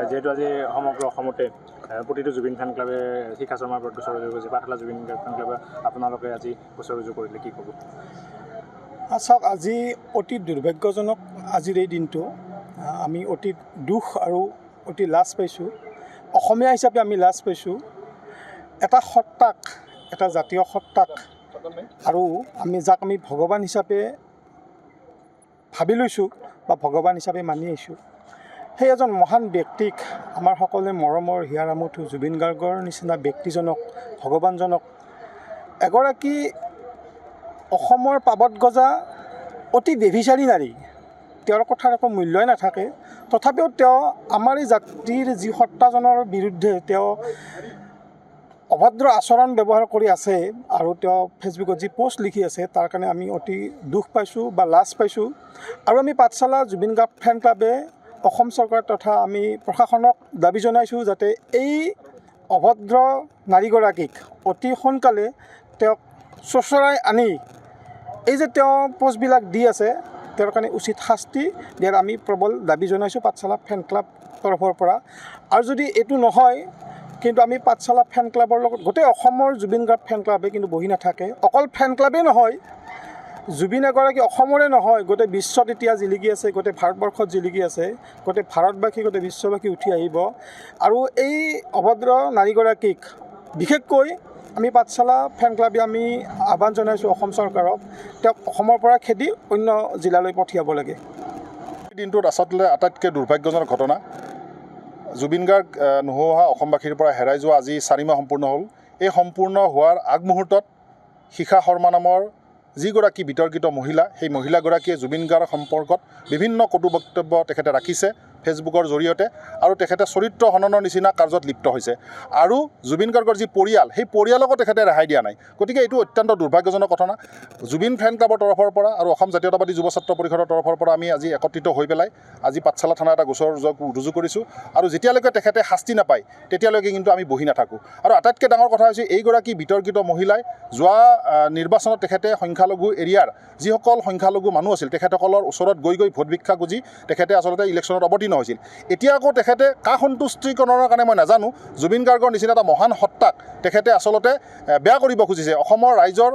যিহেতু আজি সমগ্ৰ অসমতে প্ৰতিটো জুবিন ফেন ক্লাবে শিখা শৰ্মাৰ ওপৰত গোচৰ ৰুজু কৰিছে, পাঠশালা জুবিন ফেন ক্লাবে আপোনালোকে আজি গোচৰ ৰুজু কৰিলে, কি ক'ব? চাওক, আজি অতি দুৰ্ভাগ্যজনক আজিৰ এই দিনটো। আমি অতি দুখ আৰু অতি লাজ পাইছোঁ। অসমীয়া হিচাপে আমি লাজ পাইছোঁ। এটা সত্তাক, এটা জাতীয় সত্তাক, আৰু যাক আমি ভগৱান হিচাপে ভাবি লৈছোঁ বা ভগৱান হিচাপে মানি আহিছোঁ, সেই এজন মহান ব্যক্তিক, আমাৰ সকলোৱে মৰমৰ হিয়াৰ আমঠু জুবিন গাৰ্গৰ নিচিনা ব্যক্তিজনক, ভগৱানজনক, এগৰাকী অসমৰ পাবত গজা অতি বেভিচাৰী নাৰী, তেওঁৰ কথাৰ একো মূল্যই নাথাকে। তথাপিও তেওঁ আমাৰ এই জাতিৰ যি সত্তাজনৰ বিৰুদ্ধে তেওঁ অভদ্ৰ আচৰণ ব্যৱহাৰ কৰি আছে আৰু তেওঁ ফেচবুকত যি পোষ্ট লিখি আছে, তাৰ কাৰণে আমি অতি দুখ পাইছোঁ বা লাজ পাইছোঁ। আৰু আমি পাঠশালা জুবিন গাৰ্গ ফেন ক্লাবে অসম চৰকাৰ তথা আমি প্ৰশাসনক দাবী জনাইছোঁ যাতে এই অভদ্ৰ নাৰীগৰাকীক অতি সোনকালে তেওঁক চোঁচৰাই আনি এই যে তেওঁ পোষ্টবিলাক দি আছে, তেওঁৰ কাৰণে উচিত শাস্তি দিয়াৰ আমি প্ৰবল দাবী জনাইছোঁ পাঠশালা ফেন ক্লাব তৰফৰ পৰা। আৰু যদি এইটো নহয়, কিন্তু আমি পাঠশালা ফেন ক্লাবৰ লগত গোটেই অসমৰ জুবিন গাৰ্গ ফেন ক্লাবে কিন্তু বহি নাথাকে। অকল ফেন ক্লাবেই নহয়, জুবিন এগৰাকী অসমৰে নহয়, গোটেই বিশ্বত এতিয়া জিলিকি আছে, গোটেই ভাৰতবৰ্ষত জিলিকি আছে, গোটেই ভাৰতবাসী, গোটেই বিশ্ববাসী উঠি আহিব। আৰু এই অভদ্ৰ নাৰীগৰাকীক বিশেষকৈ আমি পাঠশালা ফেন ক্লাবে আমি আহ্বান জনাইছোঁ অসম চৰকাৰক, তেওঁক অসমৰ পৰা খেদি অন্য জিলালৈ পঠিয়াব লাগে। এই দিনটোত আচলতে আটাইতকৈ দুৰ্ভাগ্যজনক ঘটনা। জুবিন গাৰ্গ নোহোৱা অসমবাসীৰ পৰা হেৰাই যোৱা আজি 4 মাহ সম্পূৰ্ণ হ'ল। এই সম্পূৰ্ণ হোৱাৰ আগমুহূৰ্তত শিখা শৰ্মা নামৰ যিগৰাকী বিতৰ্কিত মহিলা, সেই মহিলাগৰাকীয়ে জুবিন গাৰ্গ সম্পৰ্কত বিভিন্ন কটু বক্তব্য তেখেতে ৰাখিছে ফেচবুকৰ জৰিয়তে, আৰু তেখেতে চৰিত্ৰ হননৰ নিচিনা কাৰ্যত লিপ্ত হৈছে। আৰু জুবিন গাৰ্গৰ যি পৰিয়াল, সেই পৰিয়ালকো তেখেতে ৰেহাই দিয়া নাই। গতিকে এইটো অত্যন্ত দুৰ্ভাগ্যজনক ঘটনা। জুবিন ফেন ক্লাবৰ তৰফৰ পৰা আৰু অসম জাতীয়তাবাদী যুৱ ছাত্ৰ পৰিষদৰ তৰফৰ পৰা আমি আজি একত্ৰিত হৈ পেলাই আজি পাঠশালা থানা এটা গোচৰ ৰুজু কৰিছোঁ। আৰু যেতিয়ালৈকে তেখেতে শাস্তি নাপায় তেতিয়ালৈকে কিন্তু আমি বহি নাথাকোঁ। আৰু আটাইতকৈ ডাঙৰ কথা হৈছে, এইগৰাকী বিতৰ্কিত মহিলাই যোৱা নিৰ্বাচনত তেখেতে সংখ্যালঘু এৰিয়াৰ যিসকল সংখ্যালঘু মানুহ আছিল, তেখেতসকলৰ ওচৰত গৈ ভোট ভিক্ষা খুজি তেখেতে আচলতে ইলেকশ্যনত অৱতীৰ্ণ হৈছিল। এতিয়া আকৌ তেখেতে কা সন্তুষ্টিকৰণৰ কাৰণে মই নাজানো, জুবিন গাৰ্গৰ নিচিনা এটা মহান সত্তাক তেখেতে আচলতে বেয়া কৰিব খুজিছে, অসমৰ ৰাইজৰ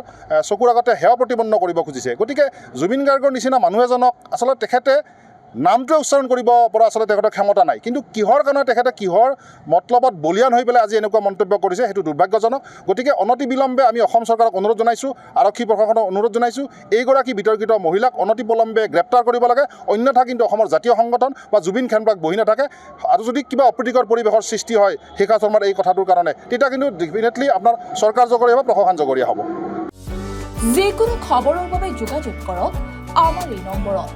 চকুৰ আগতে সেৱা প্ৰতিপন্ন কৰিব খুজিছে। গতিকে জুবিন গাৰ্গৰ নিচিনা মানুহ এজনক আচলতে তেখেতে নামটোৱে উচ্চাৰণ কৰিব পৰা আচলতে তেখেতৰ ক্ষমতা নাই, কিন্তু কিহৰ কাৰণে তেখেতে কিহৰ মতলবত বলিয়ান হৈ পেলাই আজি এনেকুৱা মন্তব্য কৰিছে, সেইটো দুৰ্ভাগ্যজনক। গতিকে অনতিবিলম্বে আমি অসম চৰকাৰক অনুৰোধ জনাইছোঁ, আৰক্ষী প্ৰশাসনক অনুৰোধ জনাইছোঁ, এইগৰাকী বিতৰ্কিত মহিলাক অনতিবিলম্বে গ্ৰেপ্তাৰ কৰিব লাগে। অন্যথা কিন্তু অসমৰ জাতীয় সংগঠন বা জুবিন ফেন ক্লাব বহি নাথাকে। আৰু যদি কিবা অপ্ৰীতিকৰ পৰিৱেশৰ সৃষ্টি হয় শিখা শৰ্মাৰ এই কথাটোৰ কাৰণে, তেতিয়া কিন্তু ডেফিনেটলি আপোনাৰ চৰকাৰ জগৰীয়া বা প্ৰশাসন জগৰীয়া হ'ব। যিকোনো খবৰৰ বাবে যোগাযোগ কৰক আমাৰ এই নম্বৰত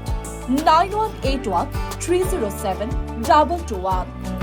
9181 307 221।